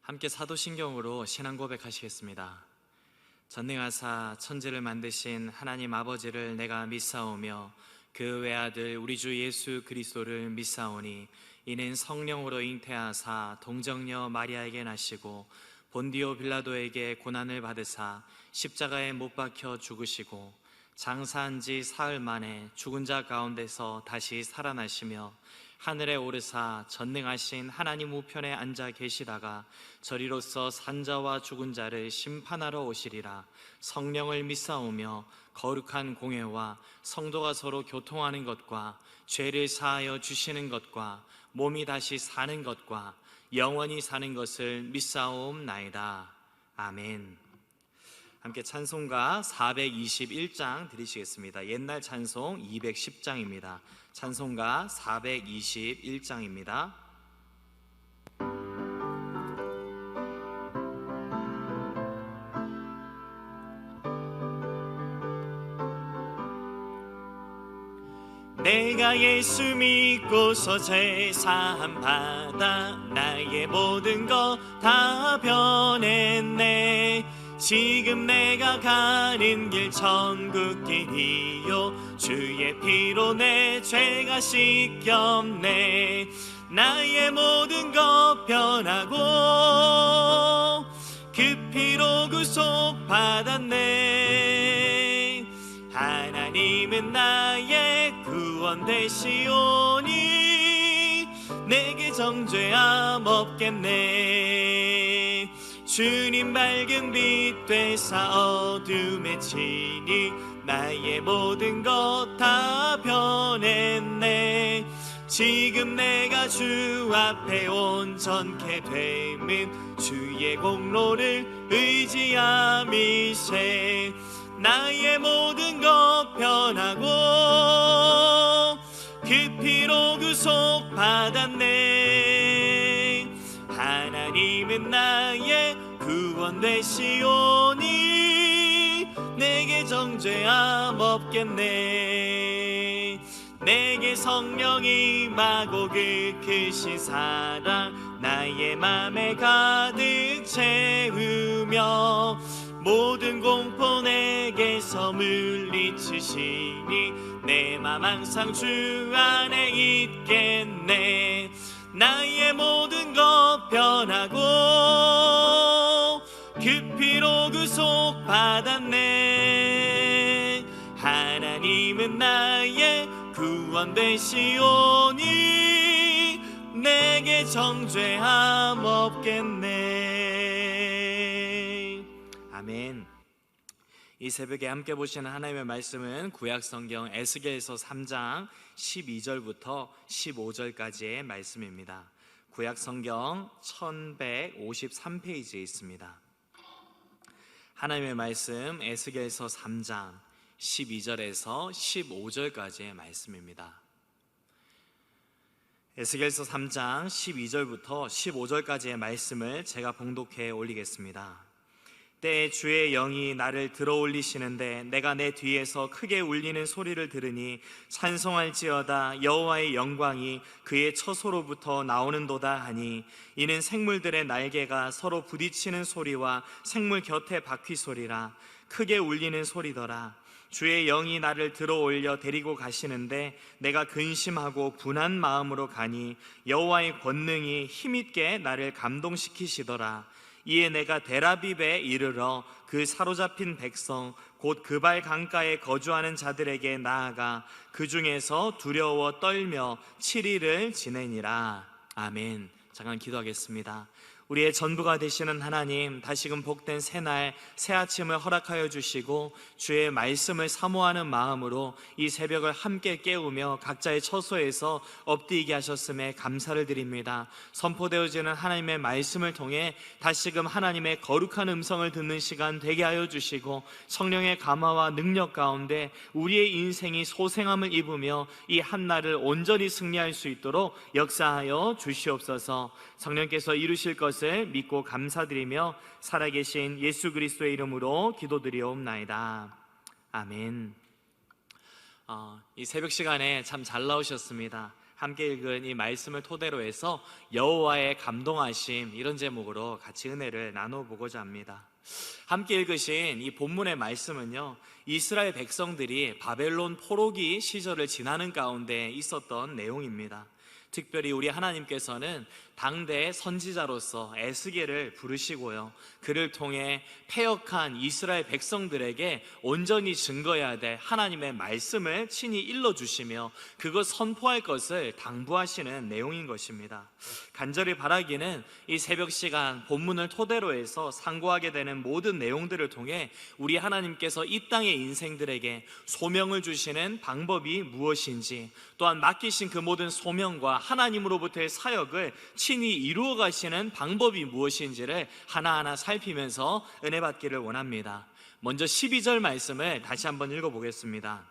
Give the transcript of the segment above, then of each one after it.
함께 사도신경으로 신앙 고백하시겠습니다. 전능하사 천지를 만드신 하나님 아버지를 내가 믿사오며 그 외아들 우리 주 예수 그리스도를 믿사오니 이는 성령으로 잉태하사 동정녀 마리아에게 나시고 본디오 빌라도에게 고난을 받으사 십자가에 못 박혀 죽으시고 장사한 지 사흘 만에 죽은 자 가운데서 다시 살아나시며 하늘에 오르사 전능하신 하나님 우편에 앉아 계시다가 저리로서 산자와 죽은 자를 심판하러 오시리라. 성령을 믿사오며 거룩한 공회와 성도가 서로 교통하는 것과 죄를 사하여 주시는 것과 몸이 다시 사는 것과 영원히 사는 것을 믿사옵나이다. 아멘. 함께 찬송가 421장 드리시겠습니다. 옛날 찬송 210장입니다. 찬송가 421장입니다. 내가 예수 믿고서 제사함 받아 나의 모든 것 다 변했네. 지금 내가 가는 길 천국길이요 주의 피로 내 죄가 씻겼네. 나의 모든 것 변하고 그 피로 구속받았네. 하나님은 나의 구원 되시오니 내게 정죄함 없겠네. 주님 밝은 빛 되사 어둠에 치니 나의 모든 것 다 변했네. 지금 내가 주 앞에 온전케 됨은 주의 공로를 의지함이세. 나의 모든 것 변하고 그 피로 구속받았네. 하나님은 나의 구원 되시오니 내게 정죄함 없겠네. 내게 성령이 임하고 그 크신 사랑 나의 맘에 가득 채우며 모든 공포 내게서 물리치시니 내 맘 항상 주 안에 있겠네. 나의 모든 것 변하고 그 피로 구속받았네. 하나님은 나의 구원 되시오니 내게 정죄함 없겠네. 아멘. 이 새벽에 함께 보시는 하나님의 말씀은 구약성경 에스겔서 3장 12절부터 15절까지의 말씀입니다. 구약성경 1153페이지에 있습니다. 하나님의 말씀 에스겔서 3장 12절에서 15절까지의 말씀입니다. 에스겔서 3장 12절부터 15절까지의 말씀을 제가 봉독해 올리겠습니다. 때에 주의 영이 나를 들어올리시는데 내가 내 뒤에서 크게 울리는 소리를 들으니 찬송할지어다 여호와의 영광이 그의 처소로부터 나오는도다 하니 이는 생물들의 날개가 서로 부딪히는 소리와 생물 곁에 바퀴 소리라. 크게 울리는 소리더라. 주의 영이 나를 들어올려 데리고 가시는데 내가 근심하고 분한 마음으로 가니 여호와의 권능이 힘있게 나를 감동시키시더라. 이에 내가 데라빕에 이르러 그 사로잡힌 백성 곧 그발 강가에 거주하는 자들에게 나아가 그 중에서 두려워 떨며 7일을 지내니라. 아멘. 잠깐 기도하겠습니다. 우리의 전부가 되시는 하나님, 다시금 복된 새날 새 아침을 허락하여 주시고 주의 말씀을 사모하는 마음으로 이 새벽을 함께 깨우며 각자의 처소에서 엎드리게 하셨음에 감사를 드립니다. 선포되어지는 하나님의 말씀을 통해 다시금 하나님의 거룩한 음성을 듣는 시간 되게 하여 주시고 성령의 감화와 능력 가운데 우리의 인생이 소생함을 입으며 이 한날을 온전히 승리할 수 있도록 역사하여 주시옵소서. 성령께서 이루실 것을 믿고 감사드리며 살아계신 예수 그리스도의 이름으로 기도드리옵나이다. 아멘. 이 새벽 시간에 참 잘 나오셨습니다. 함께 읽은 이 말씀을 토대로 해서 여호와의 감동하심, 이런 제목으로 같이 은혜를 나눠보고자 합니다. 함께 읽으신 이 본문의 말씀은요, 이스라엘 백성들이 바벨론 포로기 시절을 지나는 가운데 있었던 내용입니다. 특별히 우리 하나님께서는 당대 선지자로서 에스겔을 부르시고요, 그를 통해 패역한 이스라엘 백성들에게 온전히 증거해야 될 하나님의 말씀을 친히 일러주시며 그것 선포할 것을 당부하시는 내용인 것입니다. 간절히 바라기는 이 새벽 시간 본문을 토대로 해서 상고하게 되는 모든 내용들을 통해 우리 하나님께서 이 땅의 인생들에게 소명을 주시는 방법이 무엇인지, 또한 맡기신 그 모든 소명과 하나님으로부터의 사역을 친히 이루어 가시는 방법이 무엇인지를 하나하나 살피면서 은혜 받기를 원합니다. 먼저 12절 말씀을 다시 한번 읽어보겠습니다.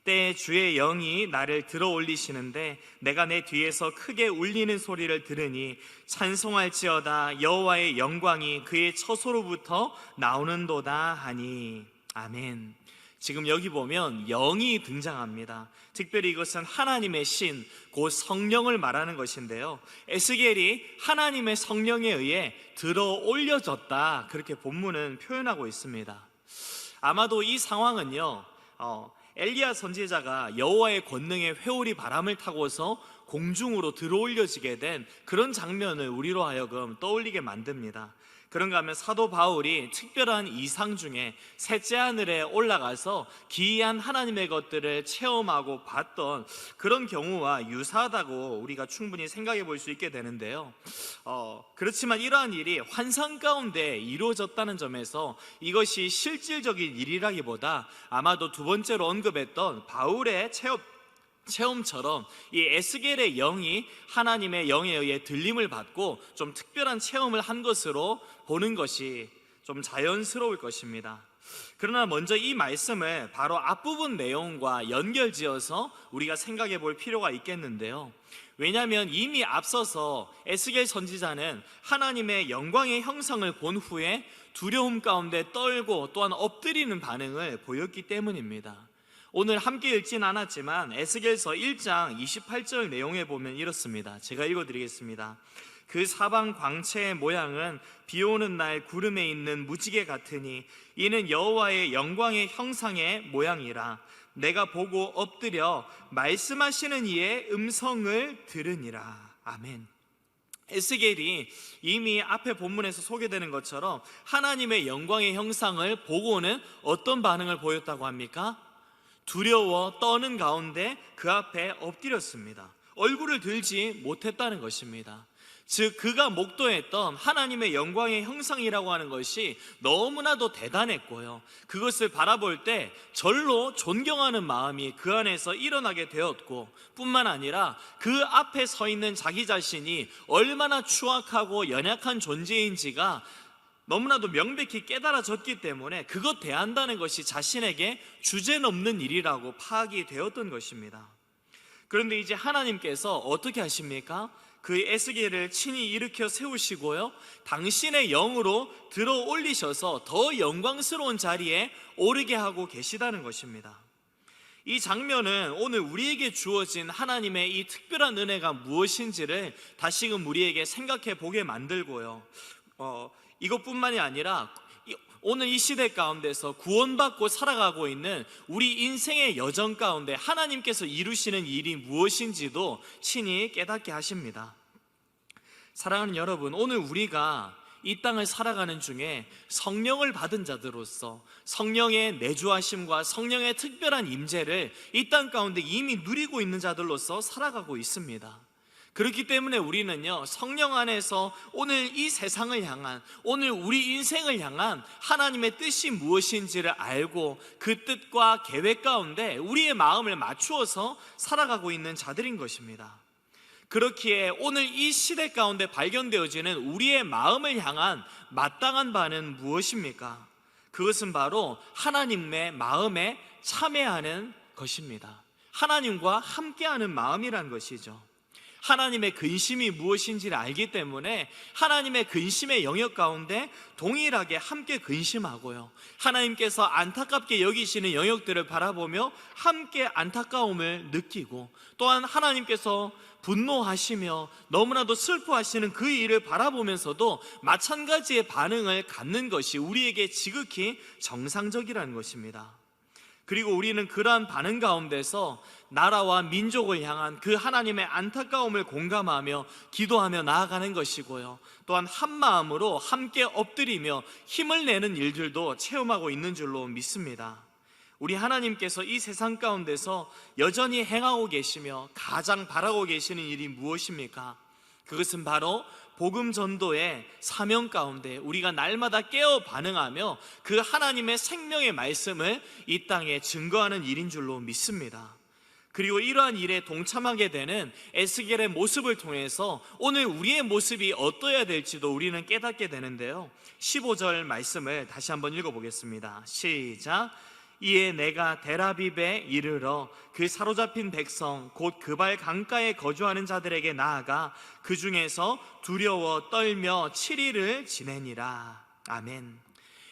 때에 주의 영이 나를 들어 올리시는데 내가 내 뒤에서 크게 울리는 소리를 들으니 찬송할지어다 여호와의 영광이 그의 처소로부터 나오는도다 하니. 아멘. 지금 여기 보면 영이 등장합니다. 특별히 이것은 하나님의 신, 곧 성령을 말하는 것인데요, 에스겔이 하나님의 성령에 의해 들어 올려졌다, 그렇게 본문은 표현하고 있습니다. 아마도 이 상황은요, 엘리야 선지자가 여호와의 권능의 회오리 바람을 타고서 공중으로 들어 올려지게 된 그런 장면을 우리로 하여금 떠올리게 만듭니다. 그런가 하면 사도 바울이 특별한 이상 중에 셋째 하늘에 올라가서 기이한 하나님의 것들을 체험하고 봤던 그런 경우와 유사하다고 우리가 충분히 생각해 볼 수 있게 되는데요, 그렇지만 이러한 일이 환상 가운데 이루어졌다는 점에서 이것이 실질적인 일이라기보다 아마도 두 번째로 언급했던 바울의 체험처럼 이 에스겔의 영이 하나님의 영에 의해 들림을 받고 좀 특별한 체험을 한 것으로 보는 것이 좀 자연스러울 것입니다. 그러나 먼저 이 말씀을 바로 앞부분 내용과 연결지어서 우리가 생각해 볼 필요가 있겠는데요, 왜냐하면 이미 앞서서 에스겔 선지자는 하나님의 영광의 형상을 본 후에 두려움 가운데 떨고 또한 엎드리는 반응을 보였기 때문입니다. 오늘 함께 읽진 않았지만 에스겔서 1장 28절 내용에 보면 이렇습니다. 제가 읽어드리겠습니다. 그 사방 광채의 모양은 비오는 날 구름에 있는 무지개 같으니 이는 여호와의 영광의 형상의 모양이라. 내가 보고 엎드려 말씀하시는 이의 음성을 들으니라. 아멘. 에스겔이 이미 앞에 본문에서 소개되는 것처럼 하나님의 영광의 형상을 보고는 어떤 반응을 보였다고 합니까? 두려워 떠는 가운데 그 앞에 엎드렸습니다. 얼굴을 들지 못했다는 것입니다. 즉 그가 목도했던 하나님의 영광의 형상이라고 하는 것이 너무나도 대단했고요, 그것을 바라볼 때 절로 존경하는 마음이 그 안에서 일어나게 되었고, 뿐만 아니라 그 앞에 서 있는 자기 자신이 얼마나 추악하고 연약한 존재인지가 너무나도 명백히 깨달아졌기 때문에 그것 대한다는 것이 자신에게 주제넘는 일이라고 파악이 되었던 것입니다. 그런데 이제 하나님께서 어떻게 하십니까? 그 에스겔을 친히 일으켜 세우시고요, 당신의 영으로 들어 올리셔서 더 영광스러운 자리에 오르게 하고 계시다는 것입니다. 이 장면은 오늘 우리에게 주어진 하나님의 이 특별한 은혜가 무엇인지를 다시금 우리에게 생각해 보게 만들고요, 이것뿐만이 아니라 오늘 이 시대 가운데서 구원받고 살아가고 있는 우리 인생의 여정 가운데 하나님께서 이루시는 일이 무엇인지도 친히 깨닫게 하십니다. 사랑하는 여러분, 오늘 우리가 이 땅을 살아가는 중에 성령을 받은 자들로서 성령의 내주하심과 성령의 특별한 임재를 이 땅 가운데 이미 누리고 있는 자들로서 살아가고 있습니다. 그렇기 때문에 우리는요, 성령 안에서 오늘 이 세상을 향한, 오늘 우리 인생을 향한 하나님의 뜻이 무엇인지를 알고 그 뜻과 계획 가운데 우리의 마음을 맞추어서 살아가고 있는 자들인 것입니다. 그렇기에 오늘 이 시대 가운데 발견되어지는 우리의 마음을 향한 마땅한 바는 무엇입니까? 그것은 바로 하나님의 마음에 참여하는 것입니다. 하나님과 함께하는 마음이란 것이죠. 하나님의 근심이 무엇인지를 알기 때문에 하나님의 근심의 영역 가운데 동일하게 함께 근심하고요, 하나님께서 안타깝게 여기시는 영역들을 바라보며 함께 안타까움을 느끼고, 또한 하나님께서 분노하시며 너무나도 슬퍼하시는 그 일을 바라보면서도 마찬가지의 반응을 갖는 것이 우리에게 지극히 정상적이라는 것입니다. 그리고 우리는 그러한 반응 가운데서 나라와 민족을 향한 그 하나님의 안타까움을 공감하며 기도하며 나아가는 것이고요, 또한 한 마음으로 함께 엎드리며 힘을 내는 일들도 체험하고 있는 줄로 믿습니다. 우리 하나님께서 이 세상 가운데서 여전히 행하고 계시며 가장 바라고 계시는 일이 무엇입니까? 그것은 바로 복음 전도의 사명 가운데 우리가 날마다 깨어 반응하며 그 하나님의 생명의 말씀을 이 땅에 증거하는 일인 줄로 믿습니다. 그리고 이러한 일에 동참하게 되는 에스겔의 모습을 통해서 오늘 우리의 모습이 어떠해야 될지도 우리는 깨닫게 되는데요, 15절 말씀을 다시 한번 읽어보겠습니다. 시작. 이에 내가 데라빕에 이르러 그 사로잡힌 백성 곧 그발 강가에 거주하는 자들에게 나아가 그 중에서 두려워 떨며 7일을 지내니라. 아멘.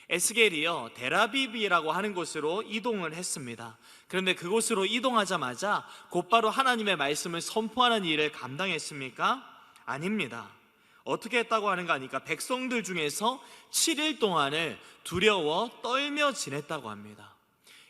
에스겔이요, 데라빕이라고 하는 곳으로 이동을 했습니다. 그런데 그곳으로 이동하자마자 곧바로 하나님의 말씀을 선포하는 일을 감당했습니까? 아닙니다. 어떻게 했다고 하는가 하니까 백성들 중에서 7일 동안을 두려워 떨며 지냈다고 합니다.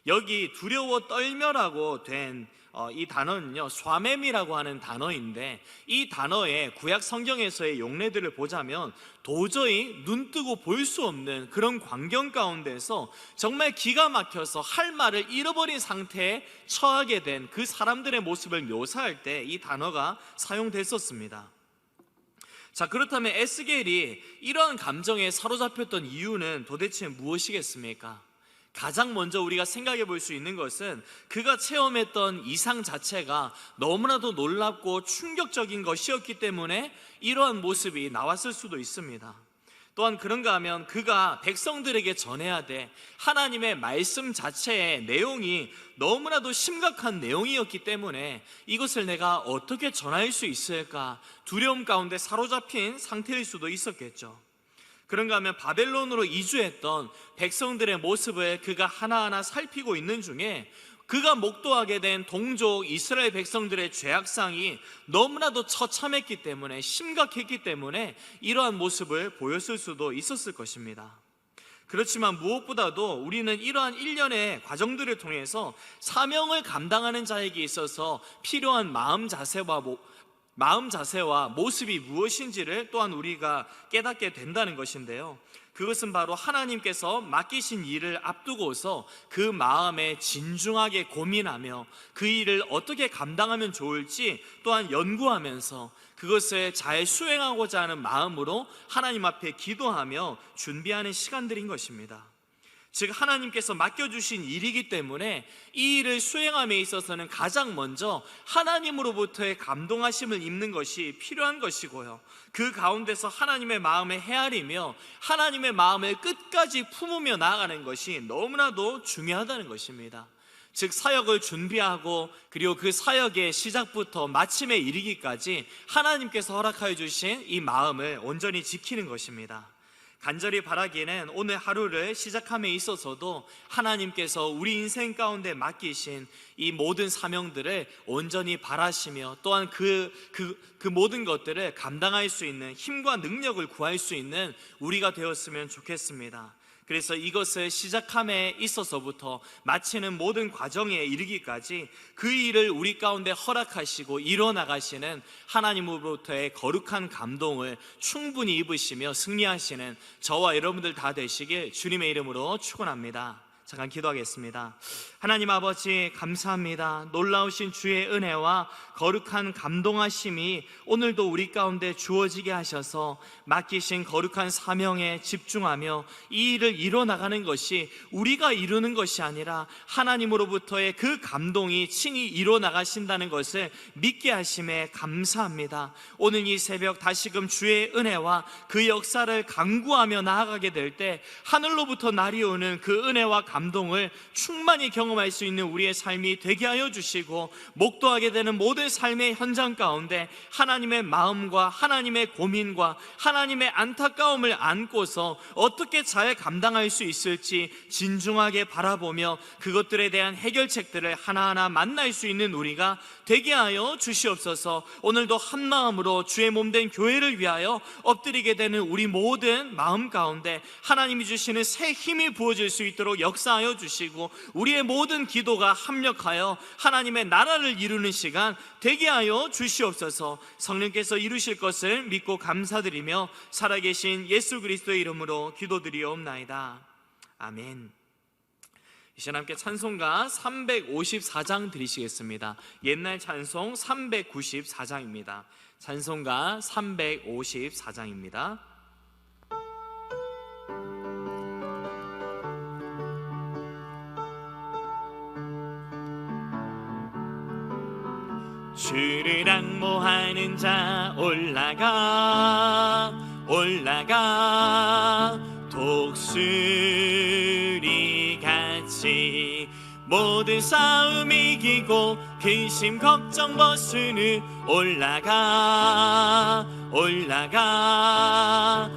여기 두려워 떨며라고 된 이 단어는요, 쏴맴이라고 하는 단어인데, 이 단어의 구약 성경에서의 용례들을 보자면 도저히 눈뜨고 볼 수 없는 그런 광경 가운데서 정말 기가 막혀서 할 말을 잃어버린 상태에 처하게 된 그 사람들의 모습을 묘사할 때 이 단어가 사용됐었습니다. 자, 그렇다면 에스겔이 이러한 감정에 사로잡혔던 이유는 도대체 무엇이겠습니까? 가장 먼저 우리가 생각해 볼 수 있는 것은 그가 체험했던 이상 자체가 너무나도 놀랍고 충격적인 것이었기 때문에 이러한 모습이 나왔을 수도 있습니다. 또한 그런가 하면 그가 백성들에게 전해야 돼 하나님의 말씀 자체의 내용이 너무나도 심각한 내용이었기 때문에 이것을 내가 어떻게 전할 수 있을까 두려움 가운데 사로잡힌 상태일 수도 있었겠죠. 그런가 하면 바벨론으로 이주했던 백성들의 모습을 그가 하나하나 살피고 있는 중에 그가 목도하게 된 동족 이스라엘 백성들의 죄악상이 너무나도 처참했기 때문에, 심각했기 때문에 이러한 모습을 보였을 수도 있었을 것입니다. 그렇지만 무엇보다도 우리는 이러한 일련의 과정들을 통해서 사명을 감당하는 자에게 있어서 필요한 마음 자세와 모습이 무엇인지를 또한 우리가 깨닫게 된다는 것인데요, 그것은 바로 하나님께서 맡기신 일을 앞두고서 그 마음에 진중하게 고민하며 그 일을 어떻게 감당하면 좋을지 또한 연구하면서 그것을 잘 수행하고자 하는 마음으로 하나님 앞에 기도하며 준비하는 시간들인 것입니다. 즉 하나님께서 맡겨주신 일이기 때문에 이 일을 수행함에 있어서는 가장 먼저 하나님으로부터의 감동하심을 입는 것이 필요한 것이고요, 그 가운데서 하나님의 마음에 헤아리며 하나님의 마음을 끝까지 품으며 나아가는 것이 너무나도 중요하다는 것입니다. 즉 사역을 준비하고 그리고 그 사역의 시작부터 마침에 이르기까지 하나님께서 허락하여 주신 이 마음을 온전히 지키는 것입니다. 간절히 바라기에는 오늘 하루를 시작함에 있어서도 하나님께서 우리 인생 가운데 맡기신 이 모든 사명들을 온전히 바라시며 또한 그 모든 것들을 감당할 수 있는 힘과 능력을 구할 수 있는 우리가 되었으면 좋겠습니다. 그래서 이것을 시작함에 있어서부터 마치는 모든 과정에 이르기까지 그 일을 우리 가운데 허락하시고 이뤄나가시는 하나님으로부터의 거룩한 감동을 충분히 입으시며 승리하시는 저와 여러분들 다 되시길 주님의 이름으로 축원합니다. 잠깐 기도하겠습니다. 하나님 아버지 감사합니다. 놀라우신 주의 은혜와 거룩한 감동하심이 오늘도 우리 가운데 주어지게 하셔서 맡기신 거룩한 사명에 집중하며 이 일을 이뤄나가는 것이 우리가 이루는 것이 아니라 하나님으로부터의 그 감동이 친히 이뤄나가신다는 것을 믿게 하심에 감사합니다. 오늘 이 새벽 다시금 주의 은혜와 그 역사를 간구하며 나아가게 될 때 하늘로부터 날이 오는 그 은혜와 감동을 충만히 경험하게 경험할 수 있는 우리의 삶이 되게 하여 주시고, 목도하게 되는 모든 삶의 현장 가운데 하나님의 마음과 하나님의 고민과 하나님의 안타까움을 안고서 어떻게 잘 감당할 수 있을지 진중하게 바라보며 그것들에 대한 해결책들을 하나하나 만날 수 있는 우리가 되게 하여 주시옵소서. 오늘도 한 마음으로 주의 몸된 교회를 위하여 엎드리게 되는 우리 모든 마음 가운데 하나님이 주시는 새 힘이 부어질 수 있도록 역사하여 주시고, 우리의 모든 기도가 합력하여 하나님의 나라를 이루는 시간 되게 하여 주시옵소서. 성령께서 이루실 것을 믿고 감사드리며 살아계신 예수 그리스도의 이름으로 기도드리옵나이다. 아멘. 이 시간 함께 찬송가 354장 드리시겠습니다. 옛날 찬송 394장입니다. 찬송가 354장입니다. 주를 앙모하는 자 올라가 올라가 독수리 같이 모든 싸움 이기고 근심 걱정 벗으니 올라가 올라가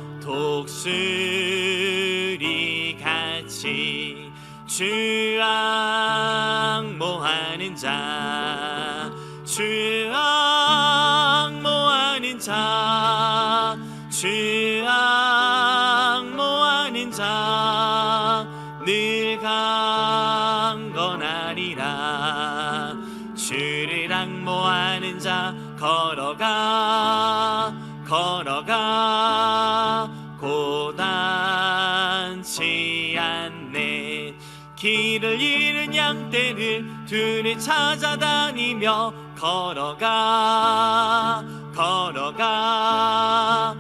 독수리 같이 주 앙모하는 자 주 앙모하는 자 주 앙모하는 자 늘 강건하리라. 주를 앙모하는 자 걸어가 걸어가 고단치 않네. 길을 잃은 양떼를 둘을 찾아다니며 걸어가 걸어가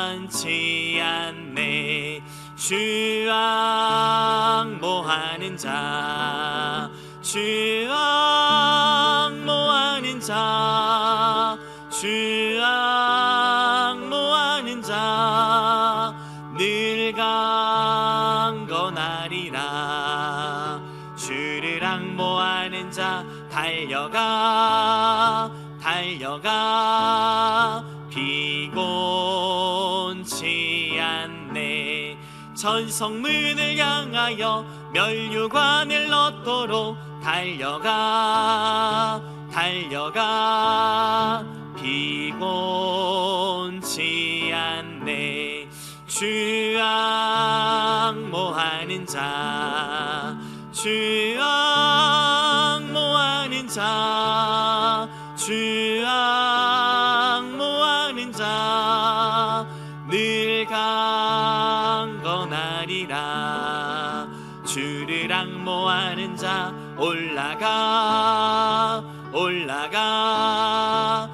고단치 않네. 주 앙모하는 자 주 앙모하는 자 주 앙모하는 자 늘 강건하리라. 주를 앙모하는 자 달려가 달려가 피곤치 않네. 전성문을 향하여 면류관을 얻도록 달려가 달려가 피곤치 않네. 주 앙모하는 자 주 앙모하는 자 주 앙모하는 자 늘 강건하리라. 주를 앙모하는 자 올라가 올라가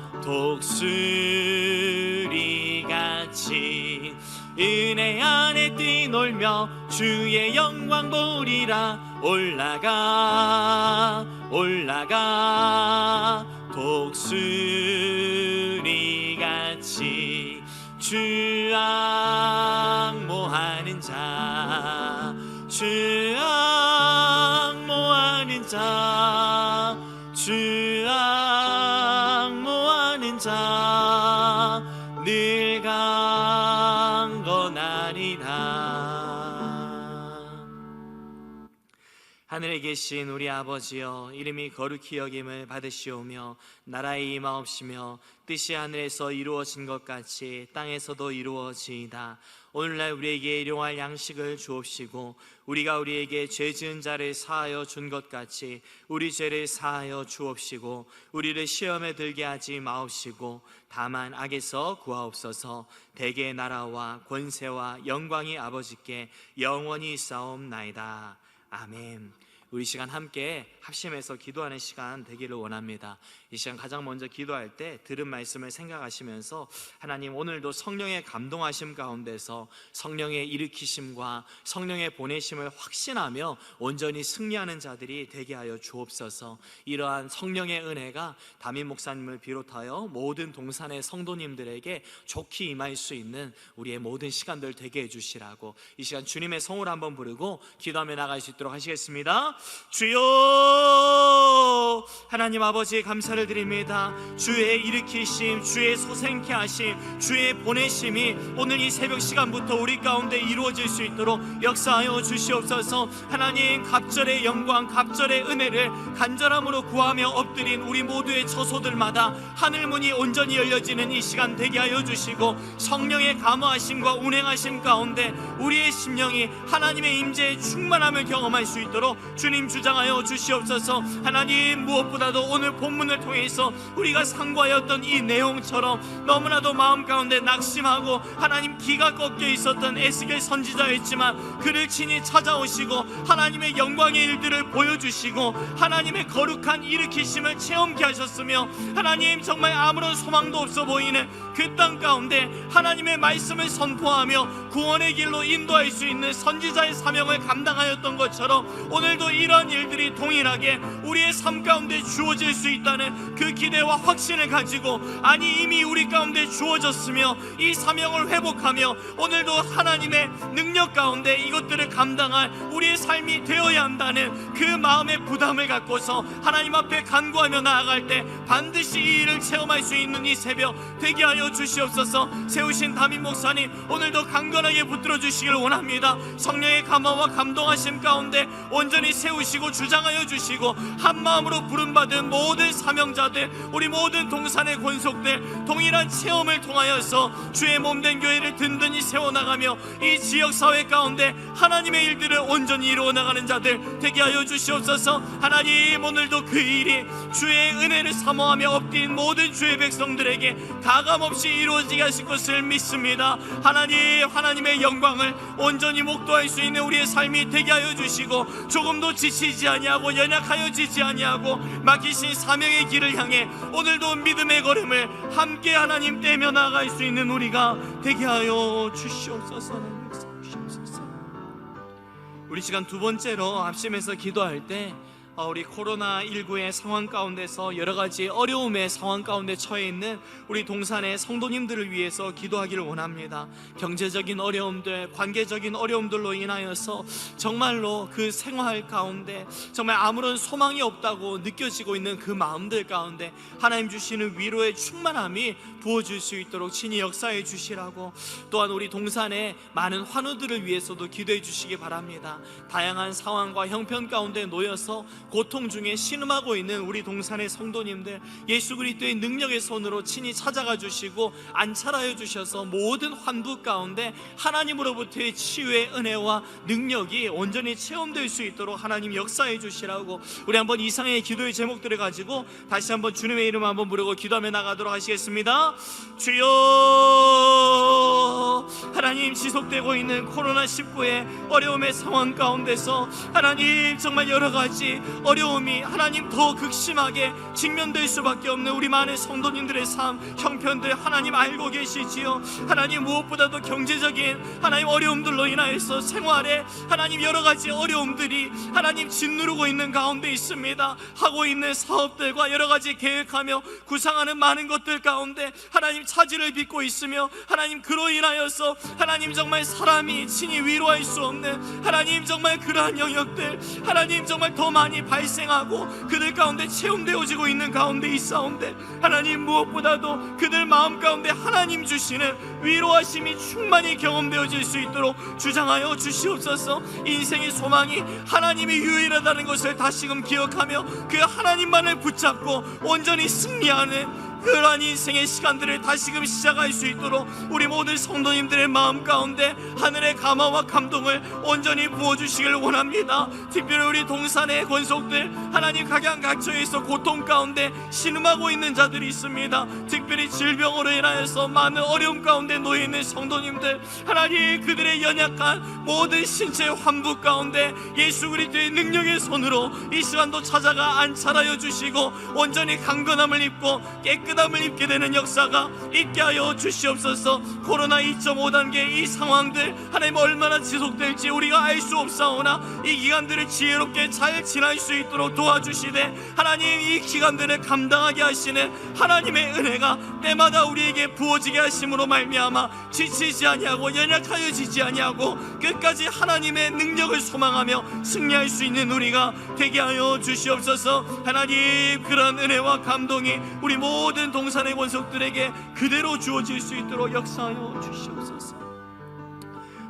독수리 같이 은혜 안에 뛰놀며 주의 영광 보리라. 올라가 올라가 독수리 같이 주 앙모하는 자 주 앙모하는 자 주 앙모하는 자 늘 강건하리라. 하늘에 계신 우리 아버지여, 이름이 거룩히 여김을 받으시오며 나라의 임하옵시며 뜻이 하늘에서 이루어진 것 같이 땅에서도 이루어지이다. 오늘날 우리에게 일용할 양식을 주옵시고 우리가 우리에게 죄 지은 자를 사하여 준 것 같이 우리 죄를 사하여 주옵시고 우리를 시험에 들게 하지 마옵시고 다만 악에서 구하옵소서. 대개의 나라와 권세와 영광이 아버지께 영원히 있사옵나이다. 아멘. 우리 시간 함께 합심해서 기도하는 시간 되기를 원합니다. 이 시간 가장 먼저 기도할 때 들은 말씀을 생각하시면서 하나님, 오늘도 성령의 감동하심 가운데서 성령의 일으키심과 성령의 보내심을 확신하며 온전히 승리하는 자들이 되게 하여 주옵소서. 이러한 성령의 은혜가 담임 목사님을 비롯하여 모든 동산의 성도님들에게 좋게 임할 수 있는 우리의 모든 시간들 되게 해주시라고 이 시간 주님의 성을 한번 부르고 기도하며 나갈 수 있도록 하시겠습니다. 주여, 하나님 아버지 감사를 드립니다. 주의 일으키심, 주의 소생케 하심, 주의 보내심이 오늘 이 새벽 시간부터 우리 가운데 이루어질 수 있도록 역사하여 주시옵소서. 하나님, 갑절의 영광, 갑절의 은혜를 간절함으로 구하며 엎드린 우리 모두의 처소들마다 하늘문이 온전히 열려지는 이 시간 되게 하여 주시고, 성령의 감화하심과 운행하심 가운데 우리의 심령이 하나님의 임재의 충만함을 경험할 수 있도록 주님 주장하여 주시옵소서. 하나님, 무엇보다도 오늘 본문을 통해서 우리가 상고하였던 이 내용처럼 너무나도 마음 가운데 낙심하고 하나님 기가 꺾여 있었던 에스겔 선지자였지만 그를 친히 찾아오시고 하나님의 영광의 일들을 보여주시고 하나님의 거룩한 일으키심을 체험케 하셨으며, 하나님 정말 아무런 소망도 없어 보이는 그 땅 가운데 하나님의 말씀을 선포하며 구원의 길로 인도할 수 있는 선지자의 사명을 감당하였던 것처럼 오늘도 이러한 일들이 동일하게 우리의 삶 가운데 주어질 수 있다는 그 기대와 확신을 가지고, 아니 이미 우리 가운데 주어졌으며 이 사명을 회복하며 오늘도 하나님의 능력 가운데 이것들을 감당할 우리의 삶이 되어야 한다는 그 마음의 부담을 갖고서 하나님 앞에 간구하며 나아갈 때 반드시 이 일을 체험할 수 있는 이 새벽 되게 하여 주시옵소서. 세우신 담임 목사님 오늘도 강건하게 붙들어 주시길 원합니다. 성령의 감화와 감동하심 가운데 온전히 세우시고 주장하여 주시고 한 마음으로 부름받은 모든 사명자들, 우리 모든 동산의 권속들 동일한 체험을 통하여서 주의 몸된 교회를 든든히 세워나가며 이 지역사회 가운데 하나님의 일들을 온전히 이루어나가는 자들 되게 하여 주시옵소서. 하나님, 오늘도 그 일이 주의 은혜를 사모하며 엎드린 모든 주의 백성들에게 가감없이 이루어지게 하실 것을 믿습니다. 하나님, 하나님의 영광을 온전히 목도할 수 있는 우리의 삶이 되게 하여 주시고 조금도 지치지 아니하고 연약하여 지지 아니하고 맡기신 사명의 길을 향해 오늘도 믿음의 걸음을 함께 하나님 떼며 나아갈 수 있는 우리가 되게 하여 주시옵소서. 우리 시간 두 번째로 합심해서 기도할 때 우리 코로나19의 상황 가운데서 여러 가지 어려움의 상황 가운데 처해 있는 우리 동산의 성도님들을 위해서 기도하기를 원합니다. 경제적인 어려움들, 관계적인 어려움들로 인하여서 정말로 그 생활 가운데 정말 아무런 소망이 없다고 느껴지고 있는 그 마음들 가운데 하나님 주시는 위로의 충만함이 부어줄 수 있도록 친히 역사해 주시라고, 또한 우리 동산의 많은 환우들을 위해서도 기도해 주시기 바랍니다. 다양한 상황과 형편 가운데 놓여서 고통 중에 신음하고 있는 우리 동산의 성도님들, 예수 그리스도의 능력의 손으로 친히 찾아가 주시고 안찰하여 주셔서 모든 환부 가운데 하나님으로부터의 치유의 은혜와 능력이 온전히 체험될 수 있도록 하나님 역사해 주시라고, 우리 한번 이상의 기도의 제목들을 가지고 다시 한번 주님의 이름 한번 부르고 기도하며 나가도록 하시겠습니다. 주여, 하나님, 지속되고 있는 코로나19의 어려움의 상황 가운데서 하나님 정말 여러 가지 어려움이 하나님 더 극심하게 직면될 수밖에 없는 우리 많은 성도님들의 삶 형편들 하나님 알고 계시지요. 하나님, 무엇보다도 경제적인 하나님 어려움들로 인하여서 생활에 하나님 여러 가지 어려움들이 하나님 짓누르고 있는 가운데 있습니다. 하고 있는 사업들과 여러 가지 계획하며 구상하는 많은 것들 가운데 하나님 차질을 빚고 있으며 하나님 그로 인하여서 하나님 정말 사람이 친히 위로할 수 없는 하나님 정말 그러한 영역들 하나님 정말 더 많이 발생하고 그들 가운데 체험되어지고 있는 가운데 있사온데, 하나님 무엇보다도 그들 마음 가운데 하나님 주시는 위로하심이 충만히 경험되어질 수 있도록 주장하여 주시옵소서. 인생의 소망이 하나님이 유일하다는 것을 다시금 기억하며 그 하나님만을 붙잡고 온전히 승리하는 그러한 인생의 시간들을 다시금 시작할 수 있도록 우리 모든 성도님들의 마음 가운데 하늘의 감화와 감동을 온전히 부어주시길 원합니다. 특별히 우리 동산의 권속들, 하나님 각양각처에서 고통 가운데 신음하고 있는 자들이 있습니다. 특별히 질병으로 인하여서 많은 어려움 가운데 놓여 있는 성도님들, 하나님 그들의 연약한 모든 신체의 환부 가운데 예수 그리스도의 능력의 손으로 이 시간도 찾아가 안찰하여 주시고 온전히 강건함을 입고 깨끗함을 입게 되는 역사가 있게 하여 주시옵소서. 코로나 2.5 단계 이 상황들 하나님 얼마나 지속될지 우리가 알 수 없사오나 이 기간들을 지혜롭게 잘 지날 수 있도록 도와주시되, 하나님 이 기간들을 감당하게 하시는 하나님의 은혜가 때마다 우리에게 부어지게 하심으로 말미암아 지치지 아니하고 연약하여 지지 아니하고 끝까지 하나님의 능력을 소망하며 승리할 수 있는 우리가 되게 하여 주시옵소서. 하나님 그런 은혜와 감동이 우리 모든 동산의 권속들에게 그대로 주어질 수 있도록 역사하여 주시옵소서.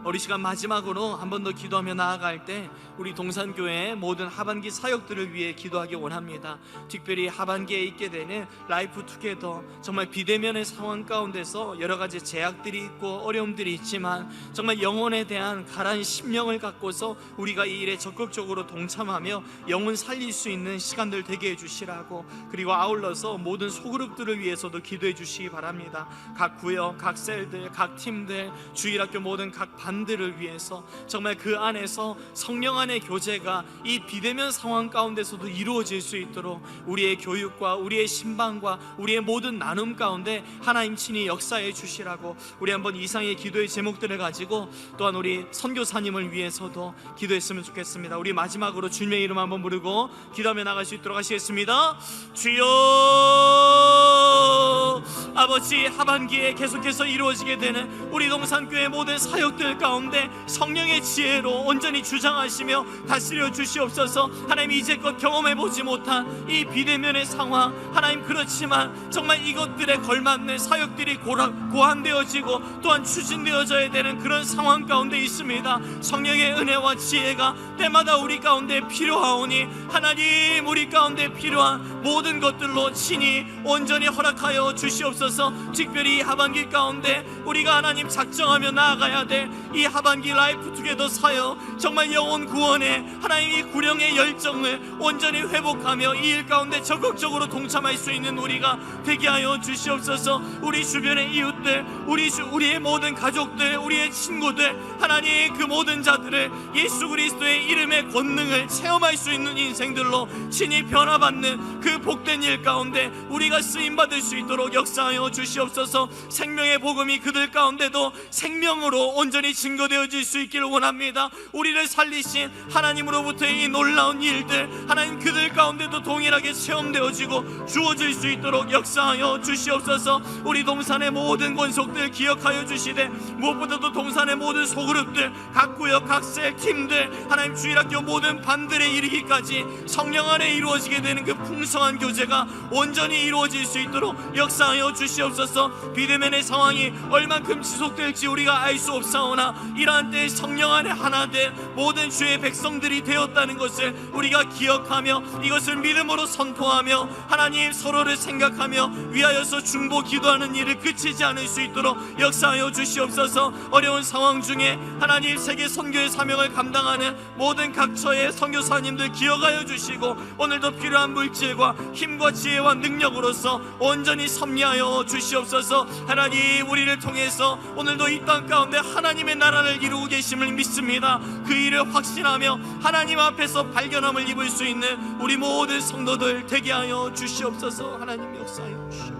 우리 시간 마지막으로 한 번 더 기도하며 나아갈 때 우리 동산교회의 모든 하반기 사역들을 위해 기도하기 원합니다. 특별히 하반기에 있게 되는 라이프 투게더, 정말 비대면의 상황 가운데서 여러 가지 제약들이 있고 어려움들이 있지만 정말 영혼에 대한 가라앉은 심령을 갖고서 우리가 이 일에 적극적으로 동참하며 영혼 살릴 수 있는 시간들 되게 해주시라고, 그리고 아울러서 모든 소그룹들을 위해서도 기도해 주시기 바랍니다. 각 구역, 각 셀들, 각 팀들, 주일학교 모든 각 반들을 위해서 정말 그 안에서 성령 안의 교제가 이 비대면 상황 가운데서도 이루어질 수 있도록 우리의 교육과 우리의 신방과 우리의 모든 나눔 가운데 하나님 친히 역사해 주시라고, 우리 한번 이상의 기도의 제목들을 가지고 또한 우리 선교사님을 위해서도 기도했으면 좋겠습니다. 우리 마지막으로 주님의 이름 한번 부르고 기도하며 나갈 수 있도록 하시겠습니다. 주여, 아버지 하반기에 계속해서 이루어지게 되는 우리 동산교회 모든 사역들 가운데 성령의 지혜로 온전히 주장하시며 다스려 주시옵소서. 하나님 이제껏 경험해보지 못한 이 비대면의 상황, 하나님 그렇지만 정말 이것들에 걸맞는 사역들이 고안되어지고 또한 추진되어져야 되는 그런 상황 가운데 있습니다. 성령의 은혜와 지혜가 때마다 우리 가운데 필요하오니 하나님 우리 가운데 필요한 모든 것들로 친히 온전히 허락하여 주시옵소서. 특별히 이 하반기 가운데 우리가 하나님 작정하며 나아가야 될 이 하반기 라이프 투게더 사역, 정말 영혼 구원에 하나님 이 구령의 열정을 온전히 회복하며 이 일 가운데 적극적으로 동참할 수 있는 우리가 되게 하여 주시옵소서. 우리 주변의 이웃들, 우리의 모든 가족들, 우리의 친구들, 하나님 그 모든 자들을 예수 그리스도의 이름의 권능을 체험할 수 있는 인생들로 친히 변화받는 그 복된 일 가운데 우리가 쓰임받을 수 있도록 역사하여 주시옵소서. 생명의 복음이 그들 가운데도 생명으로 온전히 증거되어질 수 있기를 원합니다. 우리를 살리신 하나님으로부터의 이 놀라운 일들 하나님 그들 가운데도 동일하게 체험되어지고 주어질 수 있도록 역사하여 주시옵소서. 우리 동산의 모든 권속들 기억하여 주시되, 무엇보다도 동산의 모든 소그룹들, 각 구역, 각 셀, 팀들, 하나님 주일학교 모든 반들에 이르기까지 성령 안에 이루어지게 되는 그 풍성한 교제가 온전히 이루어질 수 있도록 역사하여 주시옵소서. 비대면의 상황이 얼만큼 지속될지 우리가 알 수 없사오나 이러한 때에 성령 안에 하나 된 모든 주의 백성들이 되었다는 것을 우리가 기억하며 이것을 믿음으로 선포하며 하나님 서로를 생각하며 위하여서 중보 기도하는 일을 그치지 않을 수 있도록 역사하여 주시옵소서. 어려운 상황 중에 하나님 세계 선교의 사명을 감당하는 모든 각처의 선교사님들 기억하여 주시고 오늘도 필요한 물질과 힘과 지혜와 능력으로서 온전히 섭리하여 주시옵소서. 하나님 우리를 통해서 오늘도 이 땅 가운데 하나님의 나라를 이루고 계심을 믿습니다. 그 일을 확신하며 하나님 앞에서 발견함을 입을 수 있는 우리 모든 성도들 되게 하여 주시옵소서. 하나님 역사하여 주시옵소서.